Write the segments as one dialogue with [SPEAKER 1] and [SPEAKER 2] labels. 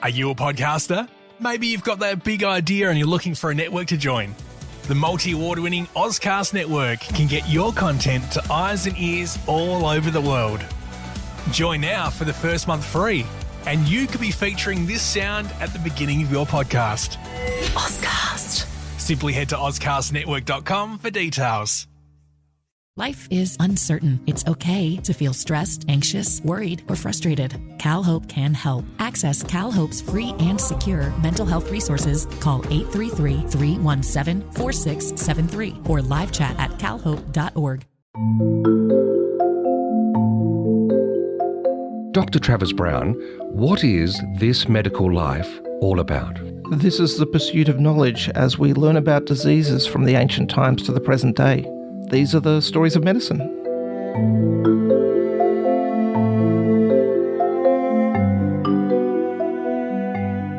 [SPEAKER 1] Are you a podcaster? Maybe you've got that big idea and you're looking for a network to join. The multi-award-winning Ozcast Network can get your content to eyes and ears all over the world. Join now for the first month free, and you could be featuring this sound at the beginning of your podcast. Ozcast. Simply head to ozcastnetwork.com for details.
[SPEAKER 2] Life is uncertain. It's okay to feel stressed, anxious, worried, or frustrated. CalHope can help. Access CalHope's free and secure mental health resources. Call 833-317-4673 or live chat at calhope.org.
[SPEAKER 3] Dr. Travis Brown, what is This Medical Life all about?
[SPEAKER 4] This is the pursuit of knowledge as we learn about diseases from the ancient times to the present day. These are the stories of medicine.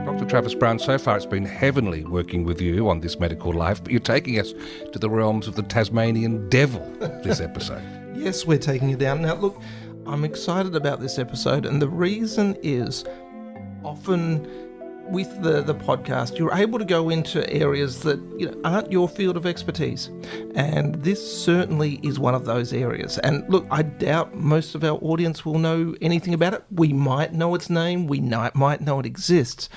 [SPEAKER 3] Dr. Travis Brown, so far it's been heavenly working with you on This Medical Life, but you're taking us to the realms of the Tasmanian Devil this episode.
[SPEAKER 4] Yes, we're taking it down. Now, look, I'm excited about this episode, and the reason is often with the podcast, you're able to go into areas that aren't your field of expertise. And this certainly is one of those areas. And look, I doubt most of our audience will know anything about it. We might know its name, we might know it exists.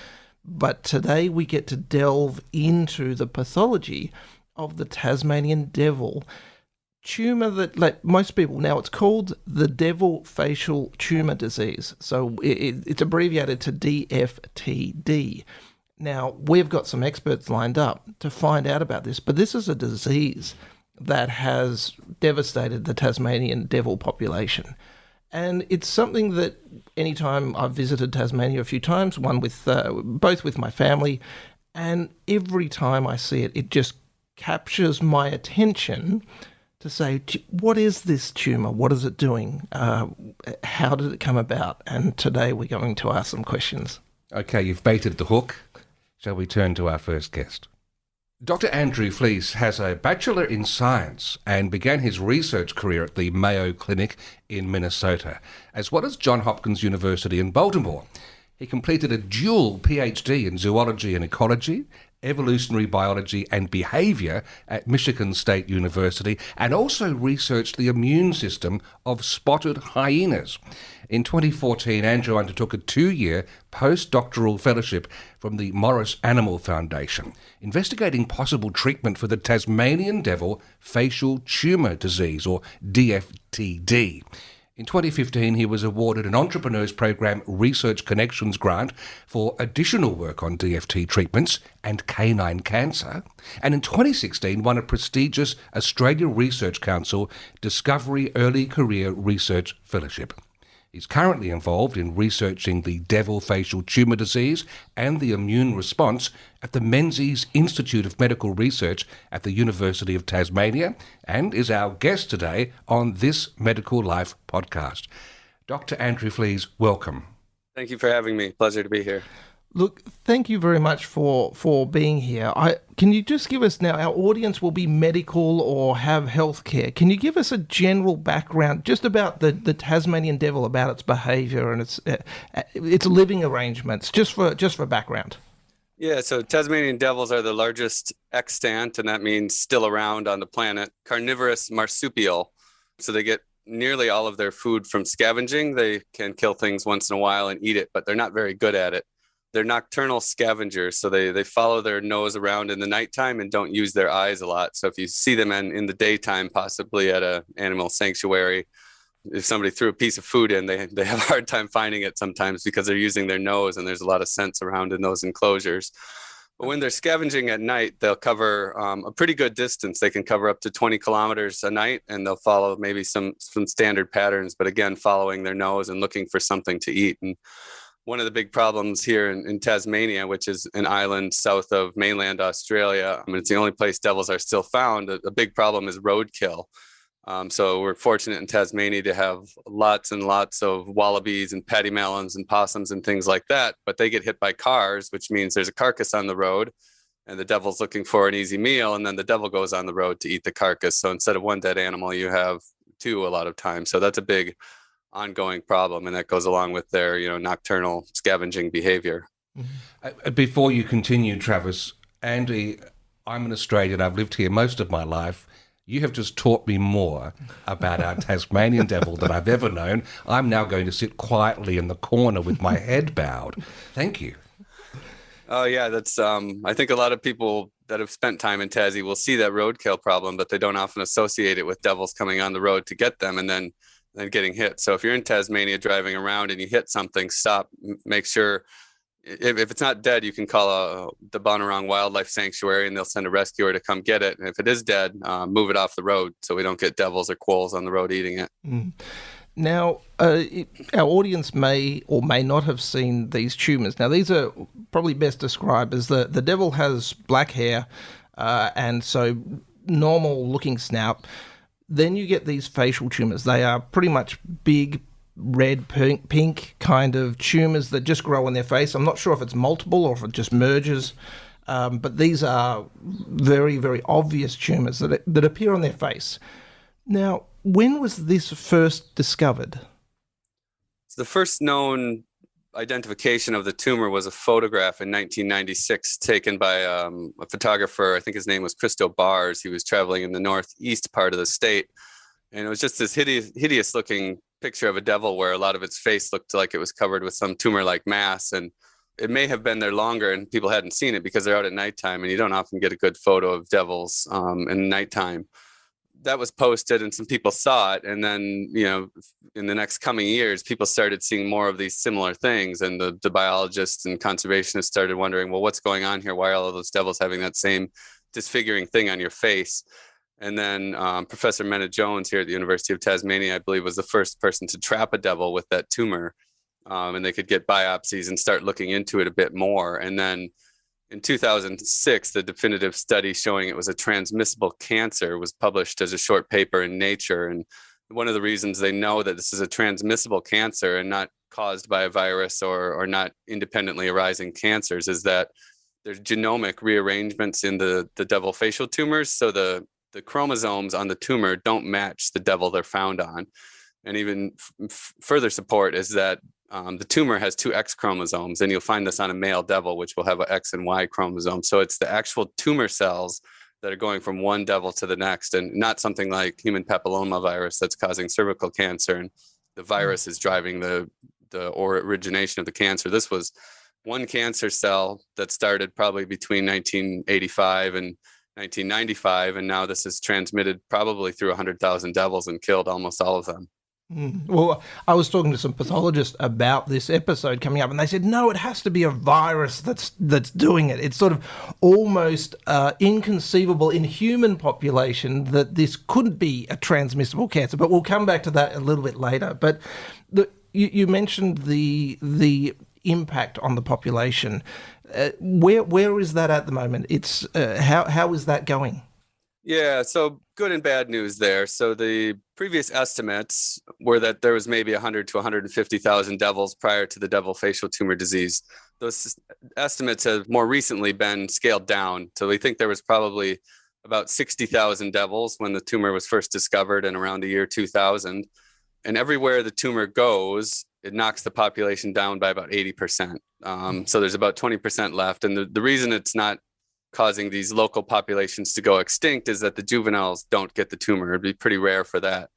[SPEAKER 4] But today we get to delve into the pathology of the Tasmanian Devil tumour that, like most people now, it's called the Devil Facial Tumour Disease. So it's abbreviated to DFTD. Now, we've got some experts lined up to find out about this, but this is a disease that has devastated the Tasmanian devil population. And it's something that anytime I've visited Tasmania a few times, one with both with my family, and every time I see it, it just captures my attention to say, what is this tumour? What is it doing? How did it come about? And today we're going to ask some questions.
[SPEAKER 3] Okay, you've baited the hook. Shall we turn to our first guest? Dr. Andrew Fleece has a Bachelor in Science and began his research career at the Mayo Clinic in Minnesota, as well as Johns Hopkins University in Baltimore. He completed a dual PhD in zoology and ecology, evolutionary biology and behaviour at Michigan State University, and also researched the immune system of spotted hyenas. In 2014, Andrew undertook a 2-year postdoctoral fellowship from the Morris Animal Foundation, investigating possible treatment for the Tasmanian Devil Facial Tumour Disease, or DFTD. In 2015, he was awarded an Entrepreneurs Program Research Connections grant for additional work on DFT treatments and canine cancer, and in 2016 won a prestigious Australia Research Council Discovery Early Career Research Fellowship. He's currently involved in researching the Devil Facial Tumour Disease and the immune response at the Menzies Institute of Medical Research at the University of Tasmania, and is our guest today on This Medical Life podcast. Dr. Andrew Fleece, welcome.
[SPEAKER 5] Thank you for having me. Pleasure to be here.
[SPEAKER 4] Look, thank you very much for being here. Can you just give us now, our audience will be medical or have healthcare. Can you give us a general background just about the Tasmanian Devil, about its behaviour and its living arrangements, just for background?
[SPEAKER 5] Yeah, so Tasmanian devils are the largest extant, and that means still around on the planet, carnivorous marsupial. So they get nearly all of their food from scavenging. They can kill things once in a while and eat it, but they're not very good at it. They're nocturnal scavengers, so they follow their nose around in the nighttime and don't use their eyes a lot. So if you see them in the daytime, possibly at an animal sanctuary, if somebody threw a piece of food in, they have a hard time finding it sometimes because they're using their nose, and there's a lot of scents around in those enclosures. But when they're scavenging at night, they'll cover a pretty good distance. They can cover up to 20 kilometers a night, and they'll follow maybe some standard patterns, but again, following their nose and looking for something to eat. And one of the big problems here in Tasmania, which is an island south of mainland Australia, it's the only place devils are still found. A big problem is roadkill. So we're fortunate in Tasmania to have lots and lots of wallabies and pademelons and possums and things like that, but they get hit by cars, which means there's a carcass on the road and the devil's looking for an easy meal, and then the devil goes on the road to eat the carcass. So instead of one dead animal, you have two a lot of times. So that's a big ongoing problem, and that goes along with their nocturnal scavenging behavior.
[SPEAKER 3] Before you continue, Travis, Andy, I'm an Australian. I've lived here most of my life. You have just taught me more about our Tasmanian devil than I've ever known. I'm now going to sit quietly in the corner with my head bowed. Thank you.
[SPEAKER 5] Oh yeah, that's I think a lot of people that have spent time in Tassie will see that roadkill problem, but they don't often associate it with devils coming on the road to get them and then getting hit. So if you're in Tasmania driving around and you hit something, stop, make sure if it's not dead, you can call the Bonarong Wildlife Sanctuary and they'll send a rescuer to come get it. And if it is dead, move it off the road so we don't get devils or quolls on the road eating it.
[SPEAKER 4] Now, our audience may or may not have seen these tumours. Now, these are probably best described as the devil has black hair and so normal-looking snout. Then you get these facial tumours. They are pretty much big, red, pink kind of tumours that just grow on their face. I'm not sure if it's multiple or if it just merges, but these are very, very obvious tumours that appear on their face. Now, when was this first discovered?
[SPEAKER 5] So the first known identification of the tumor was a photograph in 1996 taken by a photographer. I think his name was Christo Bars. He was traveling in the northeast part of the state. And it was just this hideous looking picture of a devil where a lot of its face looked like it was covered with some tumor-like mass. And it may have been there longer and people hadn't seen it because they're out at nighttime and you don't often get a good photo of devils in nighttime. That was posted and some people saw it. And then, in the next coming years, people started seeing more of these similar things. And the biologists and conservationists started wondering, well, what's going on here? Why are all of those devils having that same disfiguring thing on your face? And then Professor Mena Jones here at the University of Tasmania, I believe, was the first person to trap a devil with that tumor. And they could get biopsies and start looking into it a bit more. And then in 2006, the definitive study showing it was a transmissible cancer was published as a short paper in Nature. And one of the reasons they know that this is a transmissible cancer and not caused by a virus or not independently arising cancers is that there's genomic rearrangements in the devil facial tumors. So the chromosomes on the tumor don't match the devil they're found on. And even further support is that the tumor has two X chromosomes, and you'll find this on a male devil, which will have an X and Y chromosome. So it's the actual tumor cells that are going from one devil to the next, and not something like human papillomavirus that's causing cervical cancer. And the virus is driving the origination of the cancer. This was one cancer cell that started probably between 1985 and 1995, and now this is transmitted probably through 100,000 devils and killed almost all of them.
[SPEAKER 4] Well, I was talking to some pathologists about this episode coming up, and they said, no, it has to be a virus that's doing it. It's sort of almost inconceivable in human population that this could be a transmissible cancer. But we'll come back to that a little bit later. But you mentioned the impact on the population. Where is that at the moment? It's how is that going?
[SPEAKER 5] Yeah, so good and bad news there. So the previous estimates were that there was maybe 100 to 150,000 devils prior to the devil facial tumor disease. Those estimates have more recently been scaled down. So we think there was probably about 60,000 devils when the tumor was first discovered in around the year 2000. And everywhere the tumor goes, it knocks the population down by about 80%. So there's about 20% left. And the reason it's not causing these local populations to go extinct is that the juveniles don't get the tumor. It'd be pretty rare for that.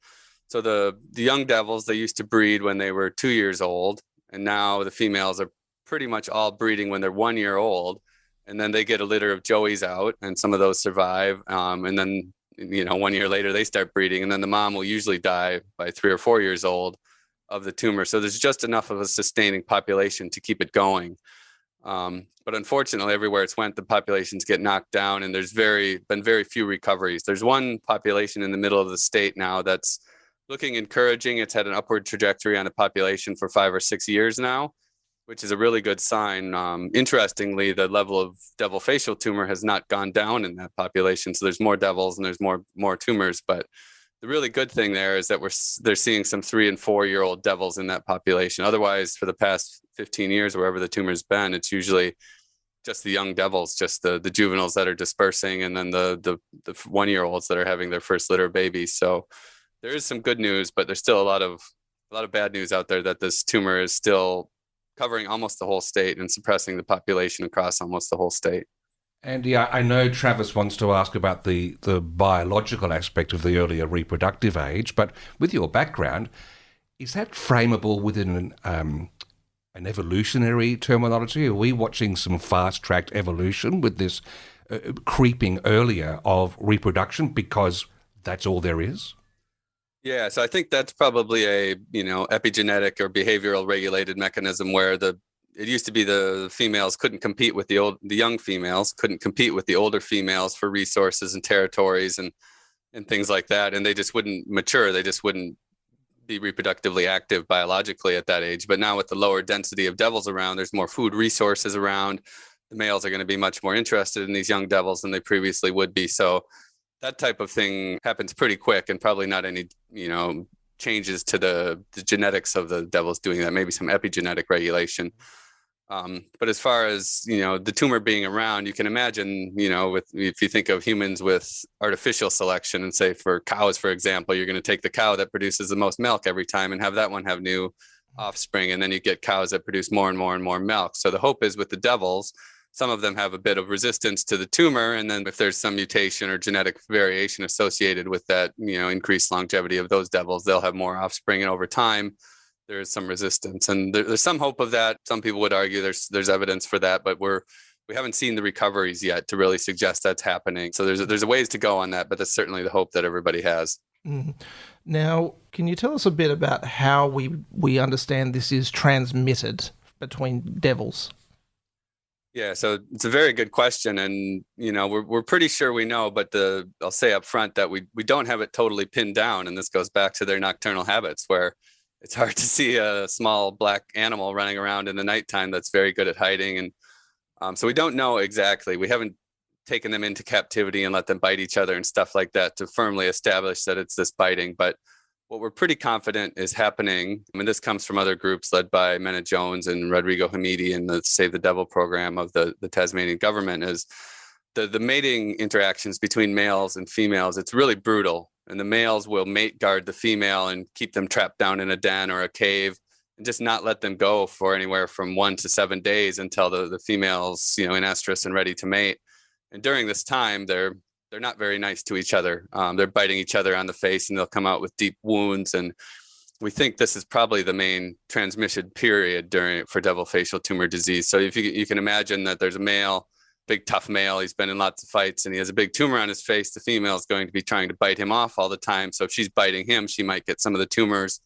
[SPEAKER 5] So the young devils, they used to breed when they were 2 years old, and now the females are pretty much all breeding when they're 1 year old, and then they get a litter of joeys out, and some of those survive, and then 1 year later they start breeding, and then the mom will usually die by 3 or 4 years old of the tumor. So there's just enough of a sustaining population to keep it going. But unfortunately, everywhere it's went, the populations get knocked down, and there's been very few recoveries. There's one population in the middle of the state now that's looking encouraging. It's had an upward trajectory on the population for 5 or 6 years now, which is a really good sign. Interestingly, the level of devil facial tumor has not gone down in that population. So there's more devils and there's more tumors. But the really good thing there is that they're seeing some 3 and 4 year old devils in that population. Otherwise, for the past 15 years, wherever the tumor's been, it's usually just the young devils, just the juveniles that are dispersing, and then the 1 year olds that are having their first litter of babies. So there is some good news, but there's still a lot of bad news out there that this tumor is still covering almost the whole state and suppressing the population across almost the whole state.
[SPEAKER 3] And yeah, I know Travis wants to ask about the biological aspect of the earlier reproductive age, but with your background, is that frameable within an evolutionary terminology? Are we watching some fast-tracked evolution with this creeping earlier of reproduction because that's all there is?
[SPEAKER 5] Yeah, so I think that's probably a, epigenetic or behavioral regulated mechanism where it used to be the females couldn't compete with the young females, couldn't compete with the older females for resources and territories and things like that. And they just wouldn't mature. They just wouldn't be reproductively active biologically at that age. But now with the lower density of devils around, there's more food resources around. The males are going to be much more interested in these young devils than they previously would be. So that type of thing happens pretty quick, and probably not any, changes to the genetics of the devils doing that, maybe some epigenetic regulation. But as far as, the tumor being around, you can imagine, if you think of humans with artificial selection and say for cows, for example, you're going to take the cow that produces the most milk every time and have that one have new offspring. And then you get cows that produce more and more and more milk. So the hope is with the devils, some of them have a bit of resistance to the tumor. And then if there's some mutation or genetic variation associated with that, increased longevity of those devils, they'll have more offspring. And over time, there is some resistance. And there's some hope of that. Some people would argue there's evidence for that, but we haven't seen the recoveries yet to really suggest that's happening. So there's a ways to go on that, but that's certainly the hope that everybody has.
[SPEAKER 4] Mm. Now, can you tell us a bit about how we understand this is transmitted between devils?
[SPEAKER 5] Yeah, so it's a very good question, and we're pretty sure we know, but I'll say up front that we don't have it totally pinned down, and this goes back to their nocturnal habits, where it's hard to see a small black animal running around in the nighttime that's very good at hiding, and so we don't know exactly. We haven't taken them into captivity and let them bite each other and stuff like that to firmly establish that it's this biting, but what we're pretty confident is happening, this comes from other groups led by Mena Jones and Rodrigo Hamidi and the Save the Devil program of the Tasmanian government, is the mating interactions between males and females. It's really brutal. And the males will mate guard the female and keep them trapped down in a den or a cave and just not let them go for anywhere from 1 to 7 days until the female's, in estrus and ready to mate. And during this time, they're not very nice to each other. They're biting each other on the face and they'll come out with deep wounds. And we think this is probably the main transmission period for devil facial tumor disease. So if you can imagine that there's a male, big tough male, he's been in lots of fights and he has a big tumor on his face, the female is going to be trying to bite him off all the time. So if she's biting him, she might get some of the tumors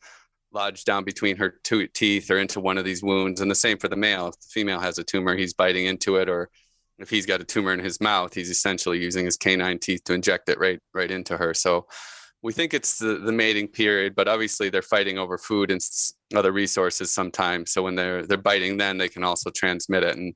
[SPEAKER 5] lodged down between her two teeth or into one of these wounds. And the same for the male. If the female has a tumor, he's biting into it, or if he's got a tumor in his mouth, he's essentially using his canine teeth to inject it right into her. So we think it's the mating period, but obviously they're fighting over food and other resources sometimes. So when they're biting, then they can also transmit it. And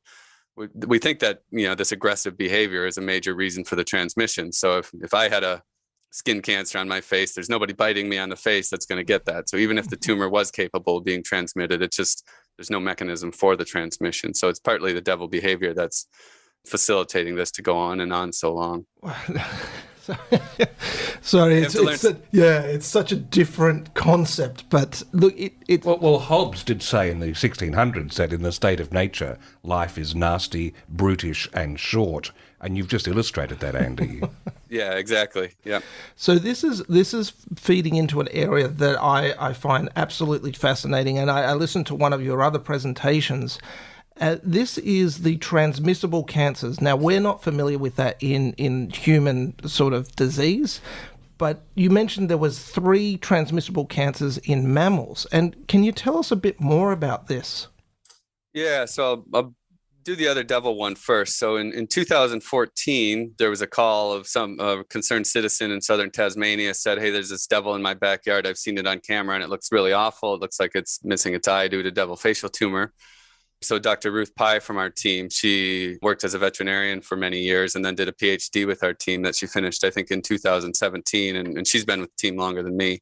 [SPEAKER 5] we think that, this aggressive behavior is a major reason for the transmission. So if I had a skin cancer on my face, there's nobody biting me on the face that's going to get that. So even if the tumor was capable of being transmitted, there's no mechanism for the transmission. So it's partly the devil behavior that's facilitating this to go on and on so long.
[SPEAKER 4] Sorry, it's such a different concept, but look, it.
[SPEAKER 3] Well, Hobbes did say in the 1600s that in the state of nature, life is nasty, brutish, and short, and you've just illustrated that, Andy.
[SPEAKER 5] Yeah, exactly. Yeah.
[SPEAKER 4] So this is feeding into an area that I find absolutely fascinating, and I listened to one of your other presentations. This is the transmissible cancers. Now, we're not familiar with that in human sort of disease, but you mentioned there was 3 transmissible cancers in mammals. And can you tell us a bit more about this?
[SPEAKER 5] Yeah, so I'll do the other devil one first. So in 2014, there was a call of some concerned citizen in southern Tasmania said, hey, there's this devil in my backyard. I've seen it on camera and it looks really awful. It looks like it's missing its eye due to devil facial tumor. So Dr. Ruth Plight from our team, she worked as a veterinarian for many years and then did a PhD with our team that she finished, I think, in 2017. And she's been with the team longer than me.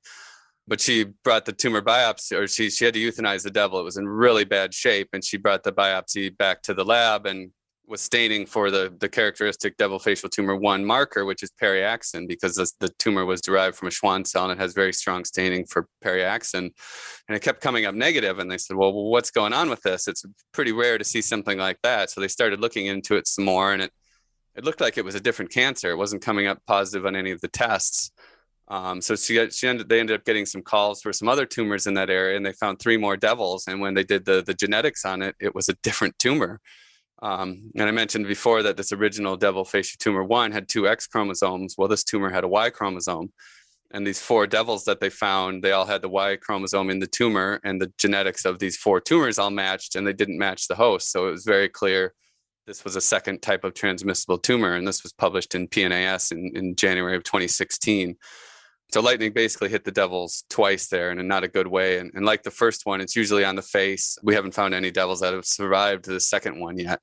[SPEAKER 5] But she brought the tumor biopsy, or she had to euthanize the devil. It was in really bad shape. And she brought the biopsy back to the lab. And was staining for the characteristic Devil Facial Tumour 1 marker, which is periaxin, because the tumor was derived from a Schwann cell and it has very strong staining for periaxin. And it kept coming up negative. And they said, well, what's going on with this? It's pretty rare to see something like that. So they started looking into it some more, and it looked like it was a different cancer. It wasn't coming up positive on any of the tests. So they ended up getting some calls for some other tumors in that area, and they found 3 more devils. And when they did the genetics on it, it was a different tumor. And I mentioned before that this original Devil Facial Tumour 1 had 2 X chromosomes. Well, this tumor had a Y chromosome. And these 4 devils that they found, they all had the Y chromosome in the tumor, and the genetics of these 4 tumors all matched, and they didn't match the host. So it was very clear this was a second type of transmissible tumor. And this was published in PNAS in January of 2016. So lightning basically hit the devils twice there, and in not a good way. And like the first one, it's usually on the face. We haven't found any devils that have survived the second one yet.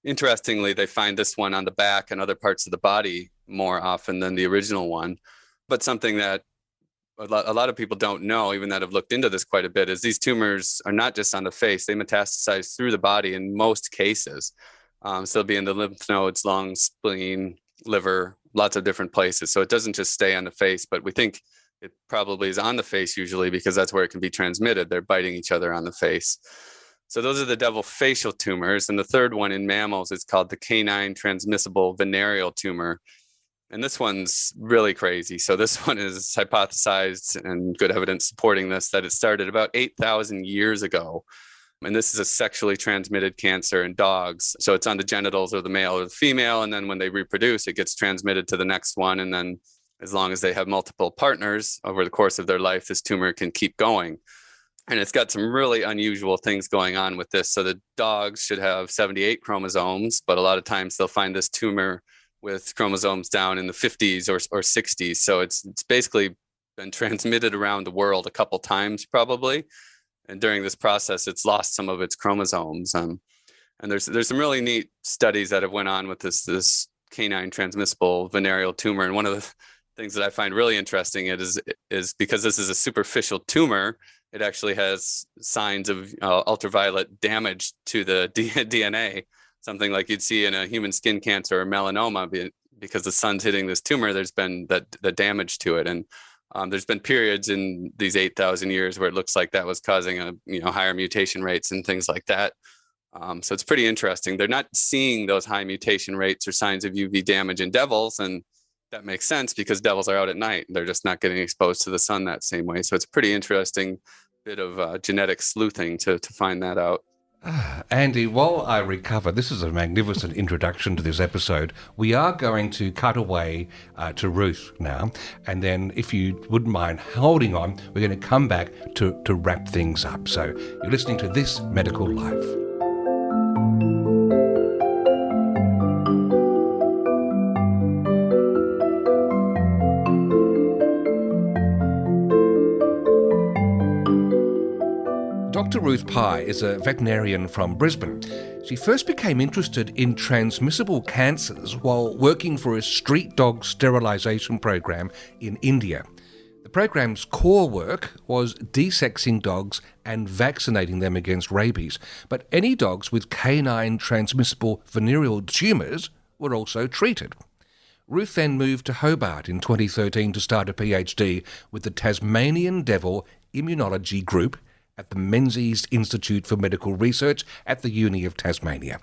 [SPEAKER 5] Interestingly, they find this one on the back and other parts of the body more often than the original one. But something that a lot of people don't know, even that have looked into this quite a bit, is these tumors are not just on the face. They metastasize through the body in most cases. So they'll be in the lymph nodes, lungs, spleen, liver, lots of different places. So it doesn't just stay on the face, but we think it probably is on the face usually because that's where it can be transmitted. They're biting each other on the face. So those are the Devil Facial tumors. And the third one in mammals is called the canine transmissible venereal tumor. And this one's really crazy. So this one is hypothesized, and good evidence supporting this, that it started about 8,000 years ago. And this is a sexually transmitted cancer in dogs. So it's on the genitals of the male or the female. And then when they reproduce, it gets transmitted to the next one. And then as long as they have multiple partners over the course of their life, this tumor can keep going. And it's got some really unusual things going on with this. So the dogs should have 78 chromosomes, but a lot of times they'll find this tumor with chromosomes down in the 50s or 60s. So it's basically been transmitted around the world a couple times probably. And during this process, it's lost some of its chromosomes. And there's some really neat studies that have went on with this canine transmissible venereal tumor. And one of the things that I find really interesting is because this is a superficial tumor, it actually has signs of ultraviolet damage to the DNA, something like you'd see in a human skin cancer or melanoma. Because the sun's hitting this tumor, there's been the damage to it. And there's been periods in these 8,000 years where it looks like that was causing higher mutation rates and things like that. So it's pretty interesting. They're not seeing those high mutation rates or signs of UV damage in devils, and that makes sense because devils are out at night. They're just not getting exposed to the sun that same way. So it's a pretty interesting bit of genetic sleuthing to find that out.
[SPEAKER 3] Andy, while I recover, this is a magnificent introduction to this episode. We are going to cut away to Ruth now, and then if you wouldn't mind holding on, we're going to come back to wrap things up. So you're listening to This Medical Life. Dr. Ruth Pye is a veterinarian from Brisbane. She first became interested in transmissible cancers while working for a street dog sterilisation program in India. The program's core work was desexing dogs and vaccinating them against rabies, but any dogs with canine transmissible venereal tumours were also treated. Ruth then moved to Hobart in 2013 to start a PhD with the Tasmanian Devil Immunology Group at the Menzies Institute for Medical Research at the Uni of Tasmania.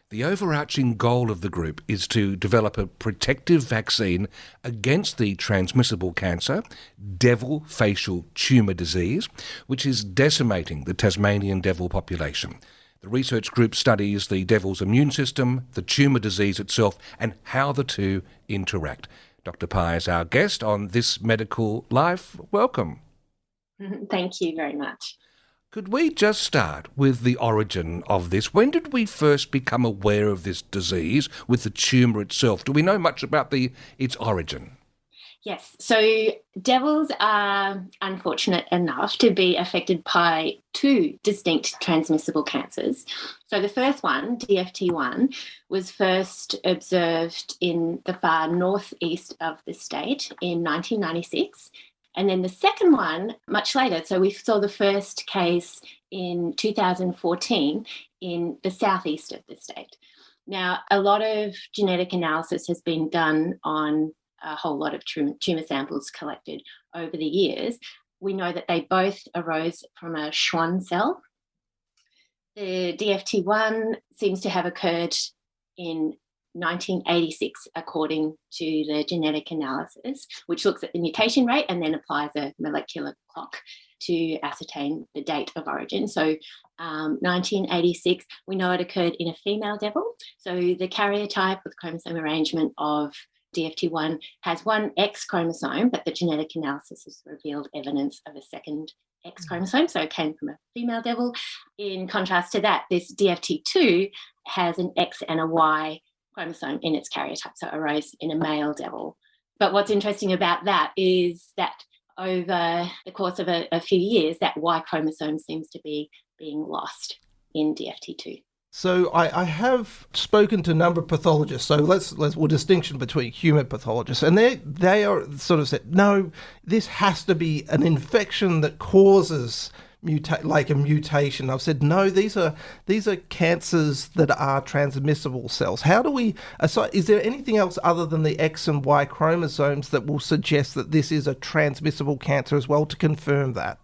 [SPEAKER 3] The overarching goal of the group is to develop a protective vaccine against the transmissible cancer, Devil Facial Tumour Disease, which is decimating the Tasmanian devil population. The research group studies the devil's immune system, the tumour disease itself, and how the two interact. Dr. Pye is our guest on This Medical Life. Welcome.
[SPEAKER 6] Thank you very much.
[SPEAKER 3] Could we just start with the origin of this? When did we first become aware of this disease with the tumour itself? Do we know much about its origin?
[SPEAKER 6] Yes, so devils are unfortunate enough to be affected by 2 distinct transmissible cancers. So the first one, DFT1, was first observed in the far northeast of the state in 1996. And then the second one, much later, so we saw the first case in 2014 in the southeast of the state. Now, a lot of genetic analysis has been done on a whole lot of tumour samples collected over the years. We know that they both arose from a Schwann cell. The DFT1 seems to have occurred in 1986, according to the genetic analysis, which looks at the mutation rate and then applies a molecular clock to ascertain the date of origin. So 1986, we know it occurred in a female devil. So the karyotype with chromosome arrangement of DFT1 has one X chromosome, but the genetic analysis has revealed evidence of a second X chromosome, so it came from a female devil. In contrast to that, this DFT2 has an X and a Y chromosome in its karyotype, so it arose in a male devil. But what's interesting about that is that over the course of a few years, that Y chromosome seems to be being lost in DFT2.
[SPEAKER 4] So I have spoken to a number of pathologists. So we'll distinction between human pathologists, and they are sort of said, no, this has to be an infection that causes like a mutation. I've said, no, these are cancers that are transmissible cells. How do we? Is there anything else other than the X and Y chromosomes that will suggest that this is a transmissible cancer as well, to confirm that?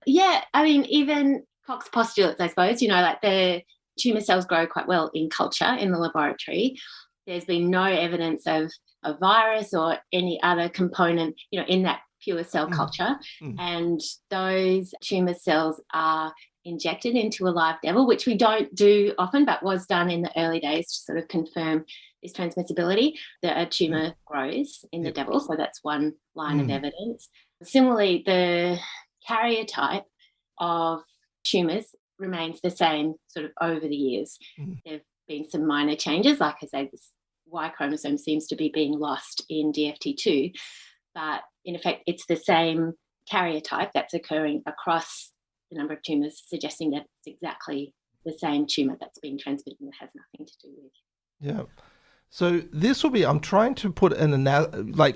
[SPEAKER 6] Yeah, I mean, even Koch's postulates, I suppose. Like the tumour cells grow quite well in culture in the laboratory. There's been no evidence of a virus or any other component, in that pure cell culture. And those tumour cells are injected into a live devil, which we don't do often, but was done in the early days to sort of confirm this transmissibility, that a tumour grows in the devil. So that's one line of evidence. Similarly, the karyotype of tumours remains the same sort of over the years. There have been some minor changes. Like I say, this Y chromosome seems to be being lost in DFT2, but in effect, it's the same karyotype that's occurring across the number of tumours, suggesting that it's exactly the same tumour that's being transmitted and has nothing to do with.
[SPEAKER 4] Yeah. So this will be, I'm trying to put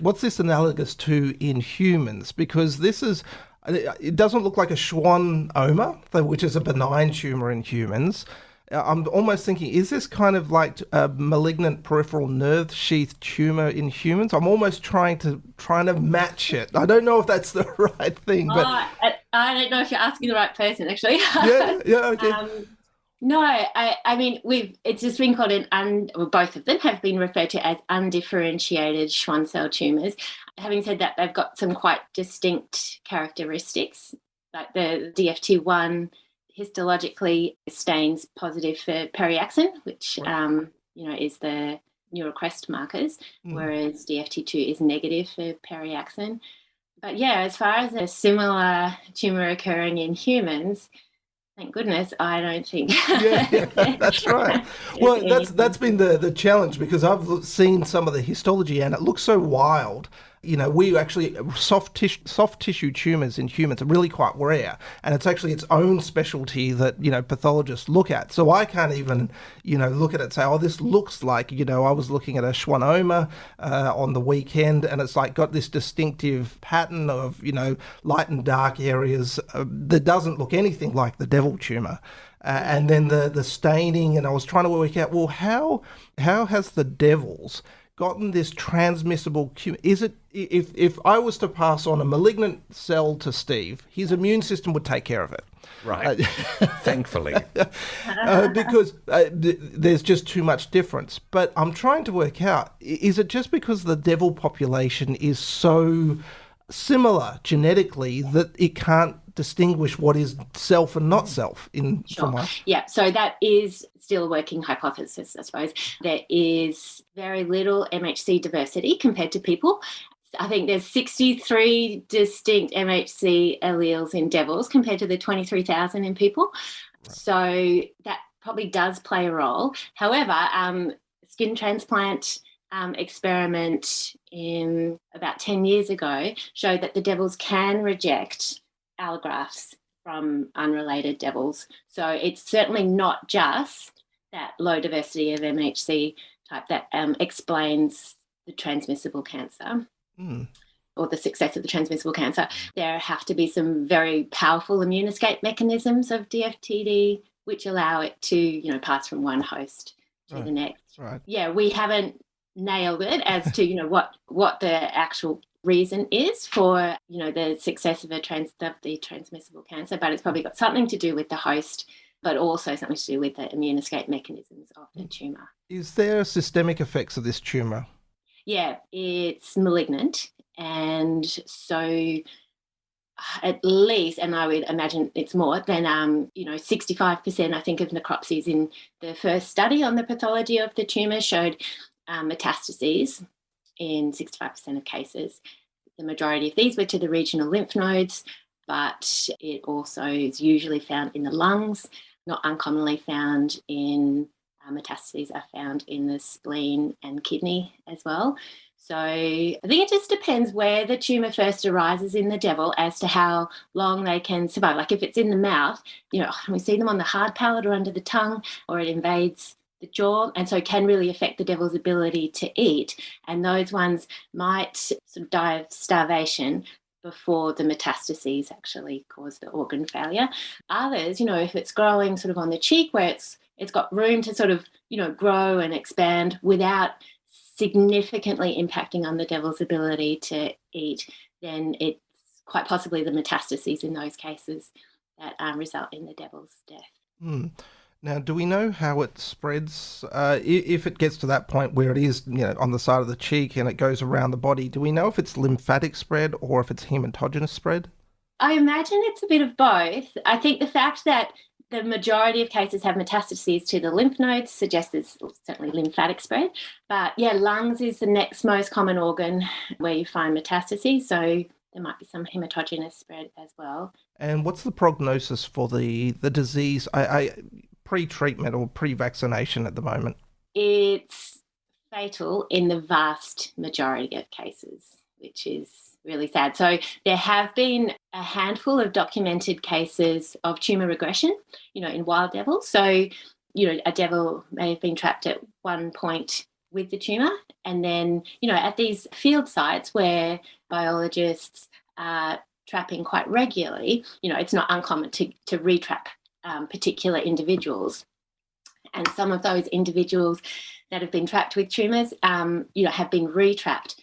[SPEAKER 4] what's this analogous to in humans? Because this is, it doesn't look like a schwannoma, which is a benign tumour in humans. I'm almost thinking, is this kind of like a malignant peripheral nerve sheath tumour in humans? I'm almost trying to match it. I don't know if that's the right thing. But
[SPEAKER 6] I don't know if you're asking the right person, actually.
[SPEAKER 4] Yeah, okay.
[SPEAKER 6] No, I mean, it's just been called both of them have been referred to as undifferentiated Schwann cell tumours. Having said that, they've got some quite distinct characteristics, like the DFT1 histologically stains positive for periaxin, which is the neural crest markers, whereas DFT2 is negative for periaxin. But yeah, as far as a similar tumour occurring in humans, thank goodness, I don't think.
[SPEAKER 4] Yeah, that's right. Well, that's been the challenge, because I've seen some of the histology and it looks so wild. We actually, soft tissue tumours in humans are really quite rare, and it's actually its own specialty that, pathologists look at. So I can't even, look at it and say, oh, this looks like, I was looking at a schwannoma on the weekend, and it's like got this distinctive pattern of, light and dark areas that doesn't look anything like the devil tumour. And then the staining, and I was trying to work out, well, how has the devils gotten this transmissible tumour? Is it, if I was to pass on a malignant cell to Steve, his immune system would take care of it.
[SPEAKER 3] Right. Thankfully.
[SPEAKER 4] Because there's just too much difference. But I'm trying to work out, is it just because the devil population is so similar genetically that it can't distinguish what is self and not self
[SPEAKER 6] Yeah, so that is still a working hypothesis, I suppose. There is very little MHC diversity compared to people. I think there's 63 distinct MHC alleles in devils compared to the 23,000 in people. Right. So that probably does play a role. However, skin transplant experiment in about 10 years ago showed that the devils can reject allografts from unrelated devils. So it's certainly not just that low diversity of MHC type that explains the transmissible cancer or the success of the transmissible cancer. There have to be some very powerful immune escape mechanisms of DFTD which allow it to, pass from one host to the next.
[SPEAKER 4] Right.
[SPEAKER 6] Yeah, we haven't nailed it as to, what the actual reason is for, the success of the transmissible cancer, but it's probably got something to do with the host, but also something to do with the immune escape mechanisms of the tumour.
[SPEAKER 4] Is there systemic effects of this tumour?
[SPEAKER 6] Yeah, it's malignant. And so at least, and I would imagine it's more than, 65%, I think, of necropsies in the first study on the pathology of the tumour showed metastases in 65% of cases. The majority of these were to the regional lymph nodes, but it also is usually found in the lungs, not uncommonly found in metastases are found in the spleen and kidney as well. So I think it just depends where the tumour first arises in the devil as to how long they can survive. Like if it's in the mouth, we see them on the hard palate or under the tongue, or it invades the jaw, and so can really affect the devil's ability to eat. And those ones might sort of die of starvation before the metastases actually cause the organ failure. Others, if it's growing sort of on the cheek where it's got room to sort of, grow and expand without significantly impacting on the devil's ability to eat, then it's quite possibly the metastases in those cases that result in the devil's death.
[SPEAKER 4] Now, do we know how it spreads? If it gets to that point where it is, on the side of the cheek and it goes around the body, do we know if it's lymphatic spread or if it's hematogenous spread?
[SPEAKER 6] I imagine it's a bit of both. I think the fact that the majority of cases have metastases to the lymph nodes suggests there's certainly lymphatic spread. But yeah, lungs is the next most common organ where you find metastases. So there might be some hematogenous spread as well.
[SPEAKER 4] And what's the prognosis for the disease pre-treatment or pre-vaccination at the moment?
[SPEAKER 6] It's fatal in the vast majority of cases, which is really sad. So there have been a handful of documented cases of tumour regression, in wild devils. So, a devil may have been trapped at one point with the tumour, and then, at these field sites where biologists are trapping quite regularly, it's not uncommon to retrap particular individuals. And some of those individuals that have been trapped with tumours, have been retrapped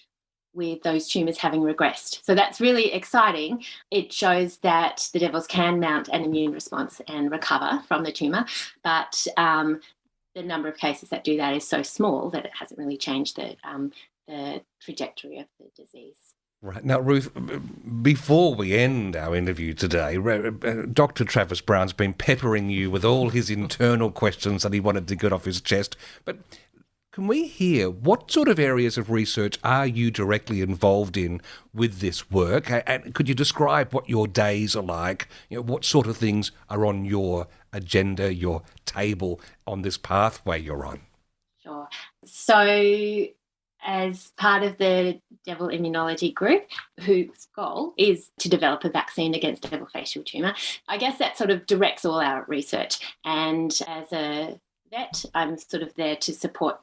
[SPEAKER 6] with those tumours having regressed. So that's really exciting. It shows that the devils can mount an immune response and recover from the tumour, but the number of cases that do that is so small that it hasn't really changed the trajectory of the disease.
[SPEAKER 3] Right. Now, Ruth, before we end our interview today, Dr. Travis Brown's been peppering you with all his internal questions that he wanted to get off his chest. But can we hear what sort of areas of research are you directly involved in with this work? And could you describe what your days are like? What sort of things are on your agenda, your table on this pathway you're on?
[SPEAKER 6] Sure. So as part of the Devil Immunology group, whose goal is to develop a vaccine against devil facial tumour, I guess that sort of directs all our research. And as a vet, I'm sort of there to support,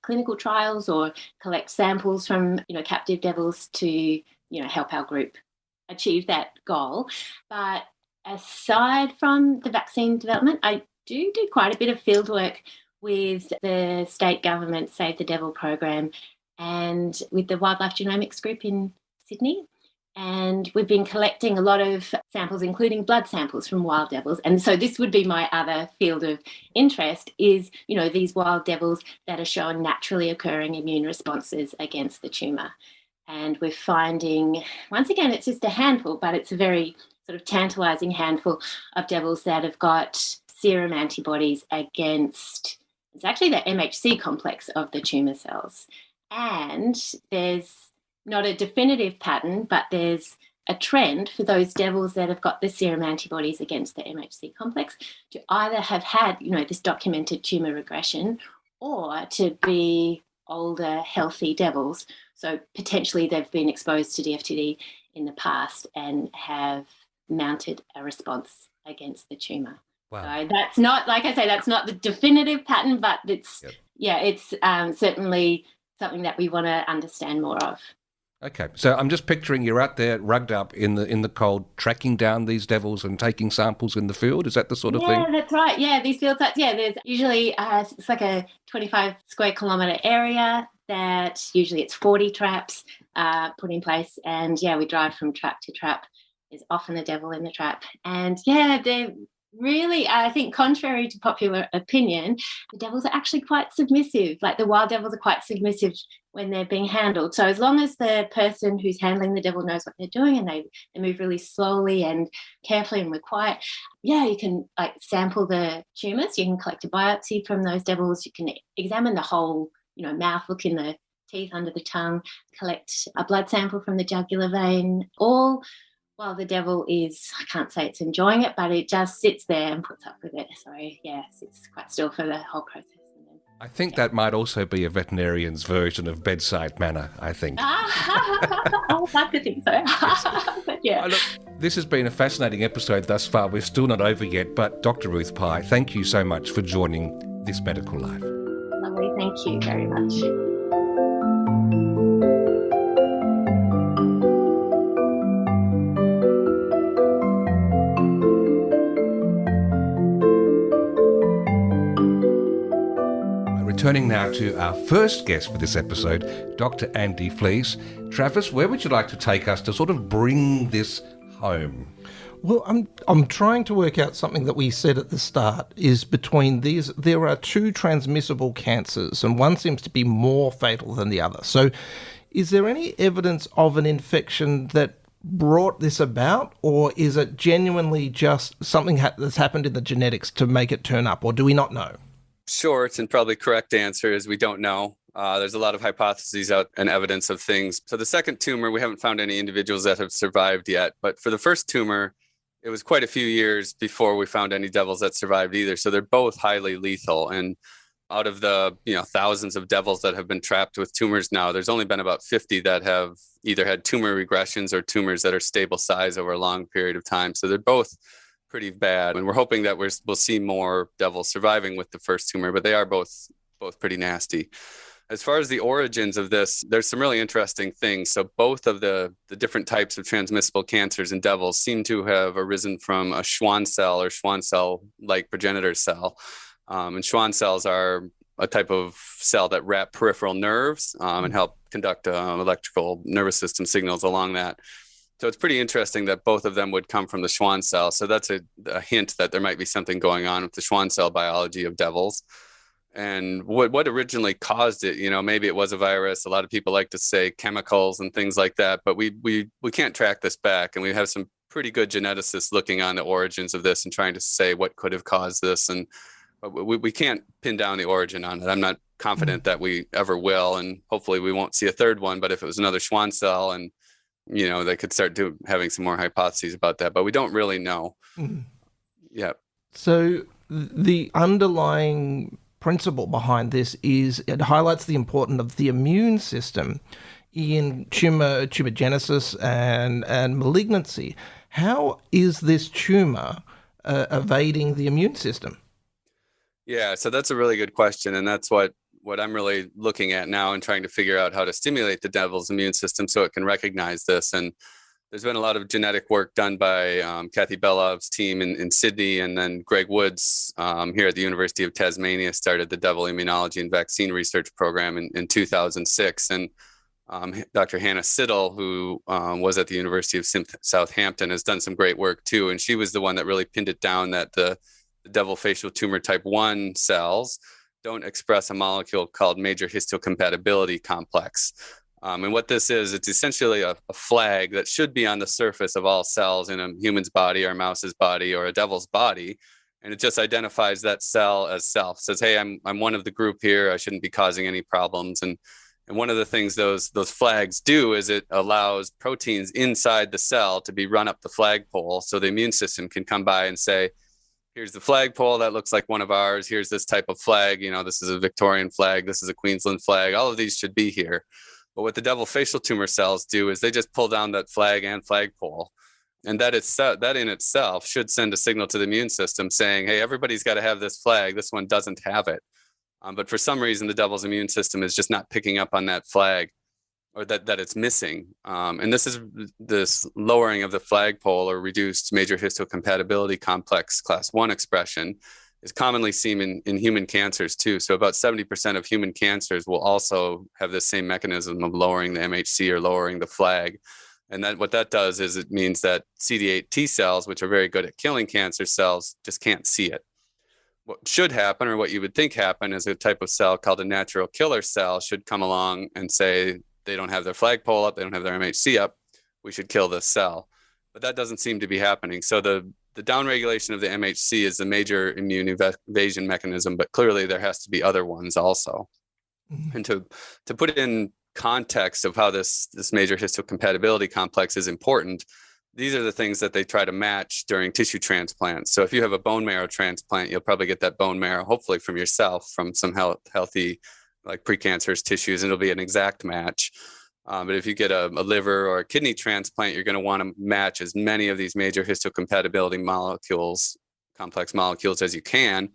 [SPEAKER 6] clinical trials or collect samples from, captive devils to, help our group achieve that goal. But aside from the vaccine development, I do quite a bit of field work with the state government Save the Devil program and with the Wildlife Genomics group in Sydney. And we've been collecting a lot of samples, including blood samples from wild devils. And so this would be my other field of interest is, these wild devils that are showing naturally occurring immune responses against the tumour. And we're finding, once again, it's just a handful, but it's a very sort of tantalising handful of devils that have got serum antibodies against, it's actually the MHC complex of the tumour cells. And there's not a definitive pattern, but there's a trend for those devils that have got the serum antibodies against the MHC complex to either have had, this documented tumour regression or to be older, healthy devils. So potentially they've been exposed to DFTD in the past and have mounted a response against the tumour. Wow. So that's not, like I say, that's not the definitive pattern, but it's, it's certainly something that we want to understand more of.
[SPEAKER 3] Okay, so I'm just picturing you're out there rugged up in the cold, tracking down these devils and taking samples in the field. Is that the sort of thing?
[SPEAKER 6] Yeah, that's right. Yeah, these field sites. Yeah, there's usually it's like a 25 square kilometre area that usually it's 40 traps put in place, and yeah, we drive from trap to trap. There's often a devil in the trap, and yeah, they're really, I think, contrary to popular opinion, the devils are actually quite submissive. Like the wild devils are quite submissive when they're being handled. So as long as the person who's handling the devil knows what they're doing and they move really slowly and carefully and we're quiet, yeah, you can like sample the tumours. You can collect a biopsy from those devils. You can examine the whole, mouth, look in the teeth, under the tongue, collect a blood sample from the jugular vein, all while the devil is, I can't say it's enjoying it, but it just sits there and puts up with it. So yeah, sits quite still for the whole process.
[SPEAKER 3] I think that might also be a veterinarian's version of bedside manner, I think.
[SPEAKER 6] I would like to think so. But yeah.
[SPEAKER 3] Look, this has been a fascinating episode thus far. We're still not over yet, but Dr. Ruth Pye, thank you so much for joining This Medical Life.
[SPEAKER 6] Lovely, thank you very much.
[SPEAKER 3] Turning now to our first guest for this episode, Dr. Andy Fleece. Travis, where would you like to take us to sort of bring this home?
[SPEAKER 4] Well, I'm trying to work out something that we said at the start is between these, there are two transmissible cancers and one seems to be more fatal than the other. So is there any evidence of an infection that brought this about, or is it genuinely just something that's happened in the genetics to make it turn up, or do we not know?
[SPEAKER 5] Short and probably correct answer is we don't know. There's a lot of hypotheses out and evidence of things. So the second tumor, we haven't found any individuals that have survived yet. But for the first tumor, it was quite a few years before we found any devils that survived either. So they're both highly lethal. And out of the thousands of devils that have been trapped with tumors now, there's only been about 50 that have either had tumor regressions or tumors that are stable size over a long period of time. So they're both pretty bad, and we're hoping that we'll see more devils surviving with the first tumor, but they are both pretty nasty. As far as the origins of this, there's some really interesting things. So both of the different types of transmissible cancers in devils seem to have arisen from a Schwann cell or Schwann cell-like progenitor cell. And Schwann cells are a type of cell that wrap peripheral nerves and help conduct electrical nervous system signals along that. So it's pretty interesting that both of them would come from the Schwann cell. So that's a hint that there might be something going on with the Schwann cell biology of devils. And what originally caused it, maybe it was a virus. A lot of people like to say chemicals and things like that, but we can't track this back. And we have some pretty good geneticists looking on the origins of this and trying to say what could have caused this. And we can't pin down the origin on it. I'm not confident that we ever will. And hopefully we won't see a third one. But if it was another Schwann cell, and they could start having some more hypotheses about that, but we don't really know. Yeah. So
[SPEAKER 4] the underlying principle behind this is it highlights the importance of the immune system in tumor genesis and malignancy. How is this tumor evading the immune system?
[SPEAKER 5] Yeah, so that's a really good question, and that's what I'm really looking at now and trying to figure out how to stimulate the devil's immune system so it can recognize this. And there's been a lot of genetic work done by Kathy Belov's team in Sydney, and then Greg Woods here at the University of Tasmania started the Devil Immunology and Vaccine Research Program in 2006. And Dr. Hannah Siddle, who was at the University of Southampton, has done some great work too. And she was the one that really pinned it down that the Devil Facial Tumour type 1 cells don't express a molecule called major histocompatibility complex. And what this is, it's essentially a flag that should be on the surface of all cells in a human's body or a mouse's body or a devil's body. And it just identifies that cell as self. It says, hey, I'm one of the group here. I shouldn't be causing any problems. And one of the things those flags do is it allows proteins inside the cell to be run up the flagpole. So the immune system can come by and say, here's the flagpole that looks like one of ours. Here's this type of flag. This is a Victorian flag. This is a Queensland flag. All of these should be here. But what the devil facial tumor cells do is they just pull down that flag and flagpole. And that in itself should send a signal to the immune system saying, hey, everybody's got to have this flag. This one doesn't have it. But for some reason, the devil's immune system is just not picking up on that flag. or that it's missing. And this lowering of the flagpole or reduced major histocompatibility complex class 1 expression is commonly seen in human cancers too. So about 70% of human cancers will also have this same mechanism of lowering the MHC or lowering the flag. And what that does is it means that CD8 T cells, which are very good at killing cancer cells, just can't see it. What should happen, or what you would think happen, is a type of cell called a natural killer cell should come along and say they don't have their flagpole up, they don't have their MHC up, we should kill this cell. But that doesn't seem to be happening. So the downregulation of the MHC is the major immune evasion mechanism, but clearly there has to be other ones also. Mm-hmm. And to put it in context of how this major histocompatibility complex is important, these are the things that they try to match during tissue transplants. So if you have a bone marrow transplant, you'll probably get that bone marrow, hopefully from yourself, from some healthy, like precancerous tissues, and it'll be an exact match. But if you get a liver or a kidney transplant, you're going to want to match as many of these major histocompatibility molecules, complex molecules, as you can.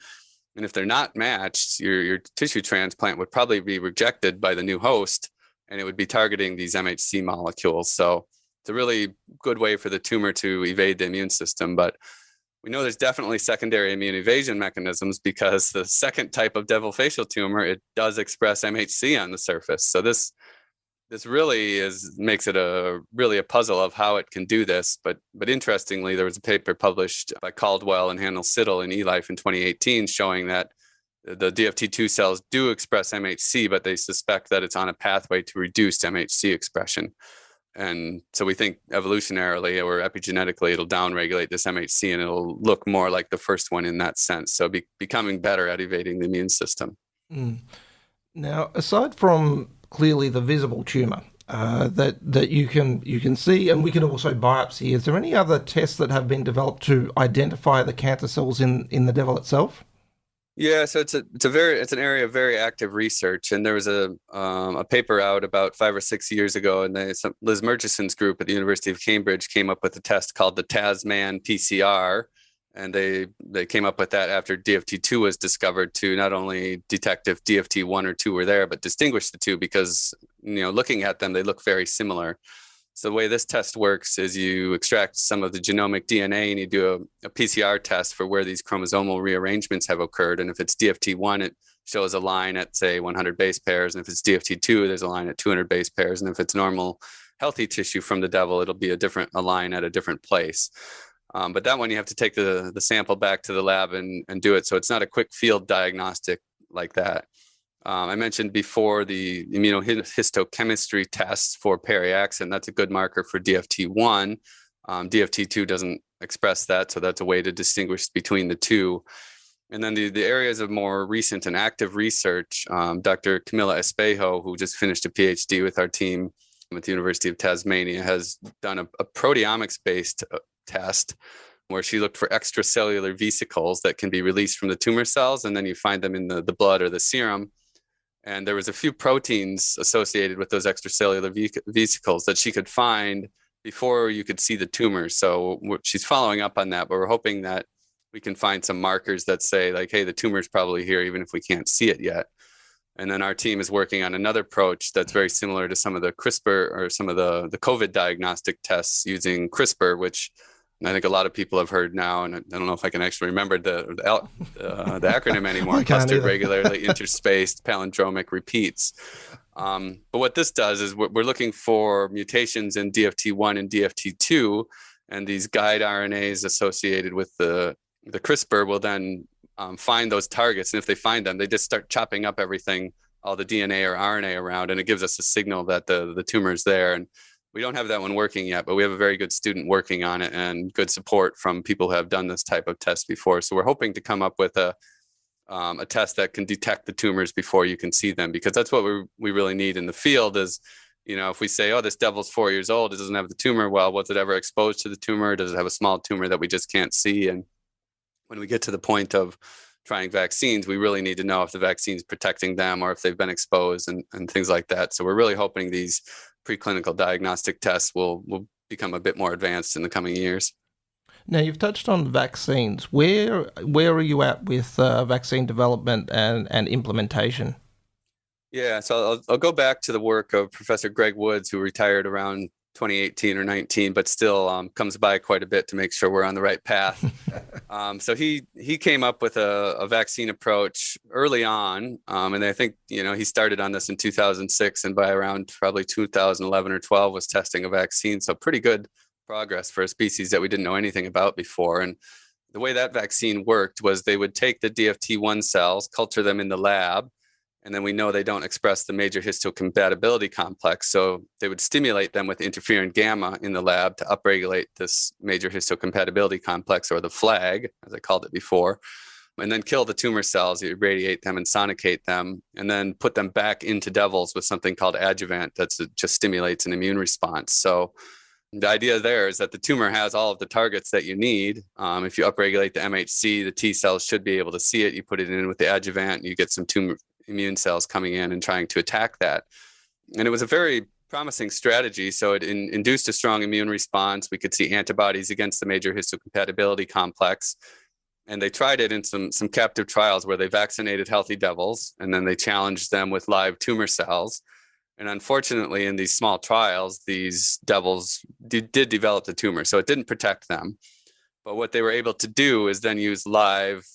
[SPEAKER 5] And if they're not matched, your tissue transplant would probably be rejected by the new host, and it would be targeting these MHC molecules. So it's a really good way for the tumor to evade the immune system. But we know there's definitely secondary immune evasion mechanisms, because the second type of devil facial tumor, it does express MHC on the surface. So this really makes it a puzzle of how it can do this. But interestingly, there was a paper published by Caldwell and Handel-Siddle in eLife in 2018 showing that the DFT2 cells do express MHC, but they suspect that it's on a pathway to reduced MHC expression. And so we think evolutionarily or epigenetically, it'll downregulate this MHC and it'll look more like the first one in that sense. So becoming better at evading the immune system. Mm.
[SPEAKER 4] Now, aside from clearly the visible tumour that you can see, and we can also biopsy, is there any other tests that have been developed to identify the cancer cells in the devil itself?
[SPEAKER 5] Yeah, so it's an area of very active research, and there was a paper out about 5 or 6 years ago, and Liz Murchison's group at the University of Cambridge came up with a test called the Tasman PCR, and they came up with that after DFT2 was discovered to not only detect if DFT1 or 2 were there, but distinguish the two, because looking at them, they look very similar. So the way this test works is you extract some of the genomic DNA and you do a PCR test for where these chromosomal rearrangements have occurred. And if it's DFT1, it shows a line at, say, 100 base pairs. And if it's DFT2, there's a line at 200 base pairs. And if it's normal, healthy tissue from the devil, it'll be a line at a different place. But that one, you have to take the sample back to the lab and do it. So it's not a quick field diagnostic like that. I mentioned before the immunohistochemistry tests for periaxin. That's a good marker for DFT1. DFT2 doesn't express that, so that's a way to distinguish between the two. And then the areas of more recent and active research, Dr. Camila Espejo, who just finished a PhD with our team at the University of Tasmania, has done a proteomics-based test where she looked for extracellular vesicles that can be released from the tumor cells, and then you find them in the blood or the serum. And there was a few proteins associated with those extracellular vesicles that she could find before you could see the tumor. So she's following up on that, but we're hoping that we can find some markers that say, like, hey, the tumor's probably here, even if we can't see it yet. And then our team is working on another approach that's very similar to some of the CRISPR or some of the COVID diagnostic tests using CRISPR, which I think a lot of people have heard now, and I don't know if I can actually remember the acronym anymore. Clustered, regularly interspaced, palindromic repeats. But what this does is we're looking for mutations in DFT1 and DFT2, and these guide RNAs associated with the CRISPR will then find those targets. And if they find them, they just start chopping up everything, all the DNA or RNA around, and it gives us a signal that the tumor is there. And we don't have that one working yet, but we have a very good student working on it and good support from people who have done this type of test before. So we're hoping to come up with a test that can detect the tumors before you can see them, because that's what we really need in the field is, if we say, oh, this devil's 4 years old, it doesn't have the tumor. Well, was it ever exposed to the tumor? Does it have a small tumor that we just can't see? And when we get to the point of trying vaccines, we really need to know if the vaccine's protecting them or if they've been exposed and things like that. So we're really hoping these preclinical diagnostic tests will become a bit more advanced in the coming years.
[SPEAKER 4] Now, you've touched on vaccines. Where are you at with vaccine development and implementation?
[SPEAKER 5] Yeah, so I'll go back to the work of Professor Greg Woods, who retired around 2018 or 19, but still comes by quite a bit to make sure we're on the right path. So he came up with a vaccine approach early on, and I think he started on this in 2006, and by around probably 2011 or 12 was testing a vaccine. So pretty good progress for a species that we didn't know anything about before. And the way that vaccine worked was they would take the DFT1 cells, culture them in the lab, and then we know they don't express the major histocompatibility complex. So they would stimulate them with interferon gamma in the lab to upregulate this major histocompatibility complex, or the flag, as I called it before, and then kill the tumor cells, irradiate them and sonicate them, and then put them back into devils with something called adjuvant that just stimulates an immune response. So the idea there is that the tumor has all of the targets that you need. If you upregulate the MHC, the T cells should be able to see it. You put it in with the adjuvant, and you get some tumor immune cells coming in and trying to attack that. And it was a very promising strategy. So it induced a strong immune response. We could see antibodies against the major histocompatibility complex. And they tried it in some captive trials where they vaccinated healthy devils, and then they challenged them with live tumor cells. And unfortunately, in these small trials, these devils did develop the tumor. So it didn't protect them. But what they were able to do is then use live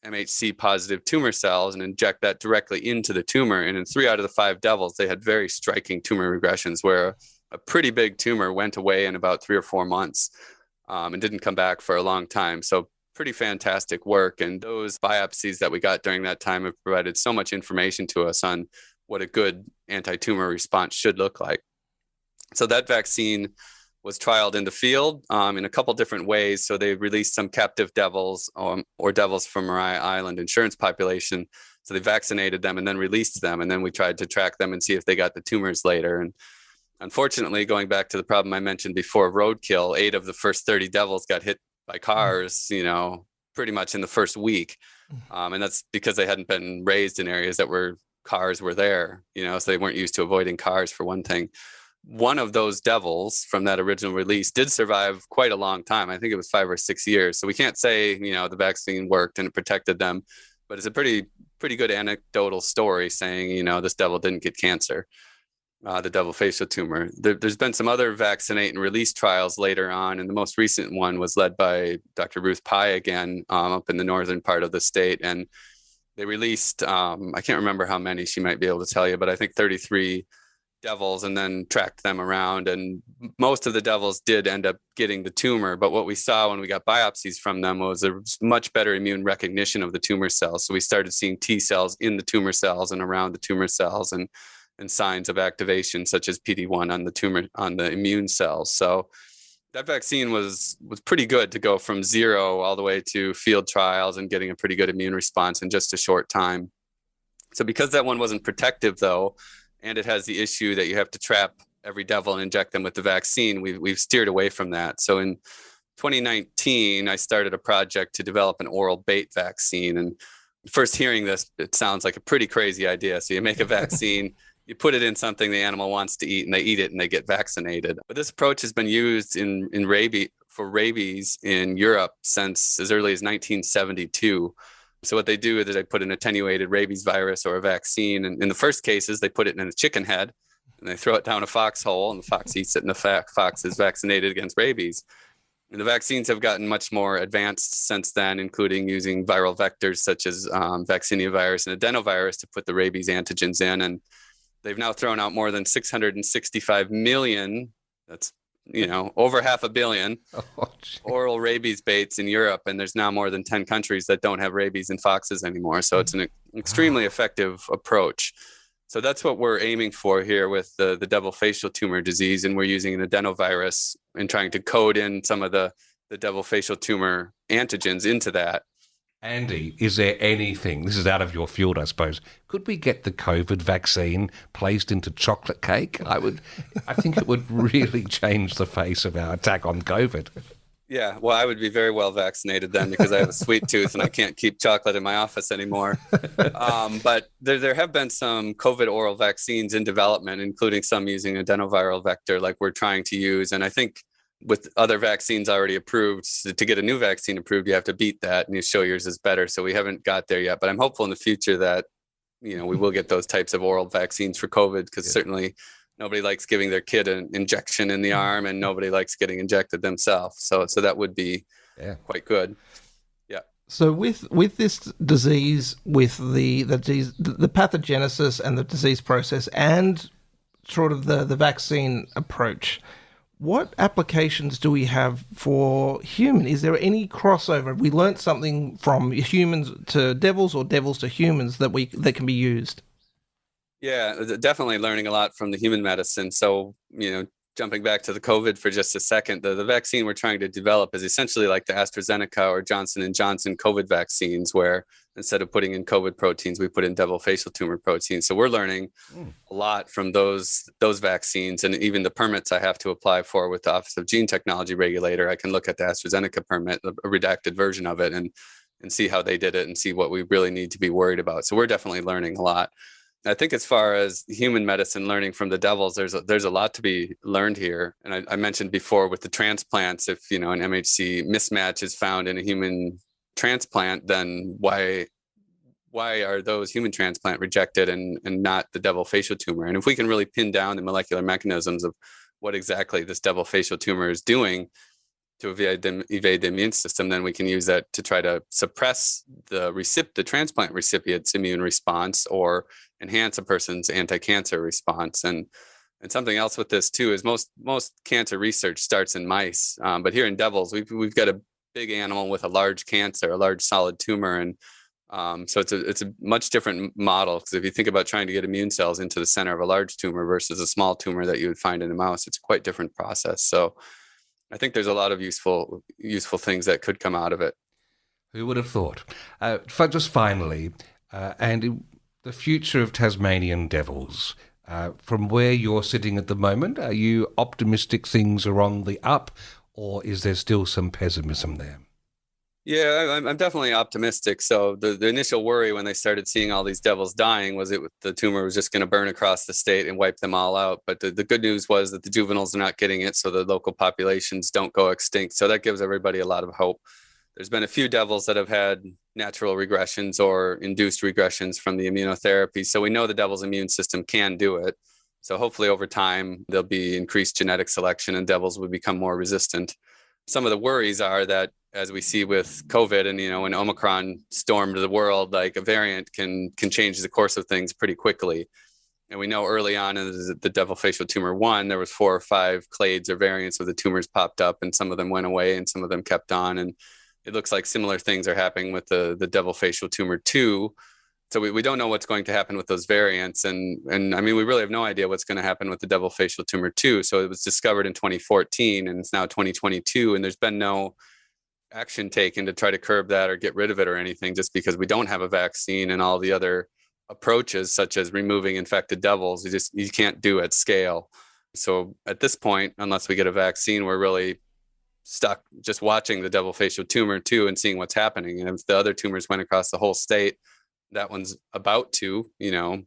[SPEAKER 5] MHC positive tumor cells and inject that directly into the tumor. And in 3 out of the 5 devils, they had very striking tumor regressions where a pretty big tumor went away in about 3 or 4 months and didn't come back for a long time. So pretty fantastic work. And those biopsies that we got during that time have provided so much information to us on what a good anti-tumor response should look like. So that vaccine was trialed in the field in a couple different ways. So they released some captive devils or devils from Mariah Island insurance population. So they vaccinated them and then released them. And then we tried to track them and see if they got the tumors later. And unfortunately, going back to the problem I mentioned before, roadkill, 8 of the first 30 devils got hit by cars, pretty much in the first week. And that's because they hadn't been raised in areas that cars were there, so they weren't used to avoiding cars, for one thing. One of those devils from that original release did survive quite a long time. I think it was 5 or 6 years. So we can't say, the vaccine worked and it protected them, but it's a pretty good anecdotal story saying, this devil didn't get cancer, the devil facial tumor. There's been some other vaccinate and release trials later on. And the most recent one was led by Dr. Ruth again, up in the northern part of the state. And they released, I can't remember how many, she might be able to tell you, but I think 33 devils, and then tracked them around. And most of the devils did end up getting the tumor. But what we saw when we got biopsies from them was a much better immune recognition of the tumor cells. So we started seeing T cells in the tumor cells and around the tumor cells, and signs of activation such as PD-1 on the immune cells. So that vaccine was pretty good to go from 0 all the way to field trials and getting a pretty good immune response in just a short time. So because that one wasn't protective though, and it has the issue that you have to trap every devil and inject them with the vaccine, we've steered away from that. So in 2019, I started a project to develop an oral bait vaccine. And first hearing this, it sounds like a pretty crazy idea. So you make a vaccine, you put it in something the animal wants to eat, and they eat it and they get vaccinated. But this approach has been used in rabies in Europe since as early as 1972. So what they do is they put an attenuated rabies virus or a vaccine. And in the first cases, they put it in a chicken head and they throw it down a foxhole, and the fox eats it, and the fox is vaccinated against rabies. And the vaccines have gotten much more advanced since then, including using viral vectors such as vaccinia virus and adenovirus to put the rabies antigens in. And they've now thrown out more than 665 million, that's over 500 million oral rabies baits in Europe. And there's now more than 10 countries that don't have rabies in foxes anymore. So it's an extremely effective approach. So that's what we're aiming for here with the devil facial tumor disease. And we're using an adenovirus and trying to code in some of the devil facial tumor antigens into that.
[SPEAKER 3] Andy, is there anything, this is out of your field, I suppose, could we get the COVID vaccine placed into chocolate cake? I think it would really change the face of our attack on COVID.
[SPEAKER 5] Yeah, well, I would be very well vaccinated then because I have a sweet tooth and I can't keep chocolate in my office anymore. But there have been some COVID oral vaccines in development, including some using adenoviral vector like we're trying to use. And I think with other vaccines already approved, to get a new vaccine approved, you have to beat that and you show yours is better. So we haven't got there yet, but I'm hopeful in the future that we will get those types of oral vaccines for COVID, because certainly nobody likes giving their kid an injection in the arm, and nobody likes getting injected themselves. So that would be quite good. Yeah.
[SPEAKER 4] So with this disease, with the pathogenesis and the disease process, and sort of the vaccine approach, what applications do we have for human? Is there any crossover? We learnt something from humans to devils, or devils to humans, that can be used?
[SPEAKER 5] Yeah, definitely learning a lot from the human medicine. So, jumping back to the COVID for just a second, the vaccine we're trying to develop is essentially like the AstraZeneca or Johnson & Johnson COVID vaccines, where instead of putting in COVID proteins, we put in devil facial tumor proteins. So we're learning a lot from those vaccines, and even the permits I have to apply for with the Office of Gene Technology Regulator. I can look at the AstraZeneca permit, a redacted version of it, and see how they did it and see what we really need to be worried about. So we're definitely learning a lot. I think as far as human medicine learning from the devils, there's a lot to be learned here. And I mentioned before with the transplants, if an MHC mismatch is found in a human transplant, then why are those human transplant rejected and not the devil facial tumor? And if we can really pin down the molecular mechanisms of what exactly this devil facial tumor is doing to evade the immune system, then we can use that to try to suppress the transplant recipient's immune response, or enhance a person's anti-cancer response. And something else with this too is most cancer research starts in mice, but here in devils we've got a big animal with a large cancer, a large solid tumor, and so it's a much different model, because if you think about trying to get immune cells into the center of a large tumor versus a small tumor that you would find in a mouse, it's a quite different process. So I think there's a lot of useful things that could come out of it.
[SPEAKER 3] Who would have thought? Just finally, Andy, the future of Tasmanian Devils, from where you're sitting at the moment, are you optimistic things are on the up, or is there still some pessimism there?
[SPEAKER 5] Yeah, I'm definitely optimistic. So the initial worry when they started seeing all these devils dying was the tumor was just going to burn across the state and wipe them all out. But the good news was that the juveniles are not getting it, so the local populations don't go extinct. So that gives everybody a lot of hope. There's been a few devils that have had natural regressions or induced regressions from the immunotherapy. So we know the devil's immune system can do it. So hopefully over time, there'll be increased genetic selection and devils will become more resistant. Some of the worries are that, as we see with COVID and, when Omicron stormed the world, like a variant can change the course of things pretty quickly. And we know early on in the devil facial tumor 1, there was 4 or 5 clades or variants of the tumors popped up, and some of them went away and some of them kept on. And it looks like similar things are happening with the devil facial tumor 2. So we don't know what's going to happen with those variants. And I mean, we really have no idea what's going to happen with the devil facial tumor 2. So it was discovered in 2014 and it's now 2022. And there's been no action taken to try to curb that or get rid of it or anything, just because we don't have a vaccine, and all the other approaches, such as removing infected devils, you can't do at scale. So at this point, unless we get a vaccine, we're really stuck just watching the devil facial tumor 2 and seeing what's happening. And if the other tumors went across the whole state, that one's about to,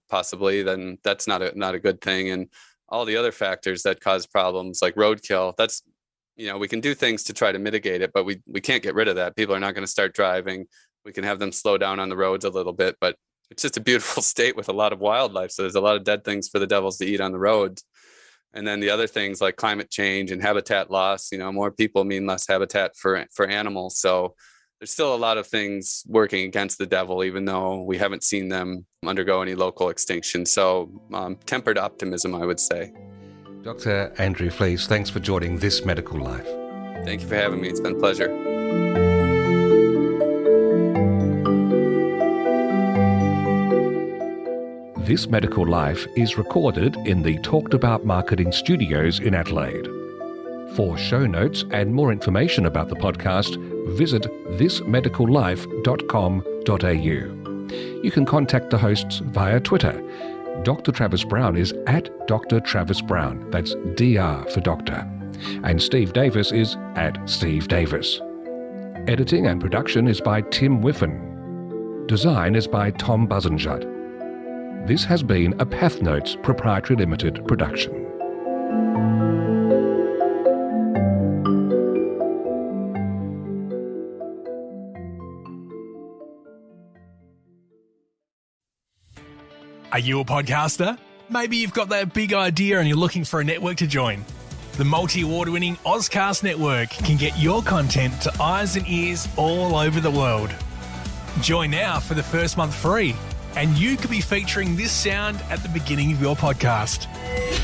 [SPEAKER 5] possibly, then that's not a good thing. And all the other factors that cause problems like roadkill, that's, we can do things to try to mitigate it, but we can't get rid of that. People are not going to start driving. We can have them slow down on the roads a little bit, but it's just a beautiful state with a lot of wildlife. So there's a lot of dead things for the devils to eat on the roads. And then the other things like climate change and habitat loss, more people mean less habitat for animals. So there's still a lot of things working against the devil, even though we haven't seen them undergo any local extinction. So tempered optimism, I would say.
[SPEAKER 3] Dr. Andrew Fleece, thanks for joining This Medical Life.
[SPEAKER 5] Thank you for having me. It's been a pleasure.
[SPEAKER 3] This Medical Life is recorded in the Talked About Marketing Studios in Adelaide. For show notes and more information about the podcast, visit thismedicallife.com.au. You can contact the hosts via Twitter. Dr. Travis Brown is at Dr. Travis Brown. That's DR for doctor. And Steve Davis is at Steve Davis. Editing and production is by Tim Whiffen. Design is by Tom Buzenjud. This has been a Pathnotes Proprietary Limited production.
[SPEAKER 1] Are you a podcaster? Maybe you've got that big idea and you're looking for a network to join. The multi-award winning Ozcast network can get your content to eyes and ears all over the world. Join now for the first month free, and you could be featuring this sound at the beginning of your podcast.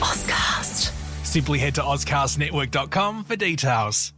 [SPEAKER 2] Ozcast.
[SPEAKER 1] Simply head to ozcastnetwork.com for details.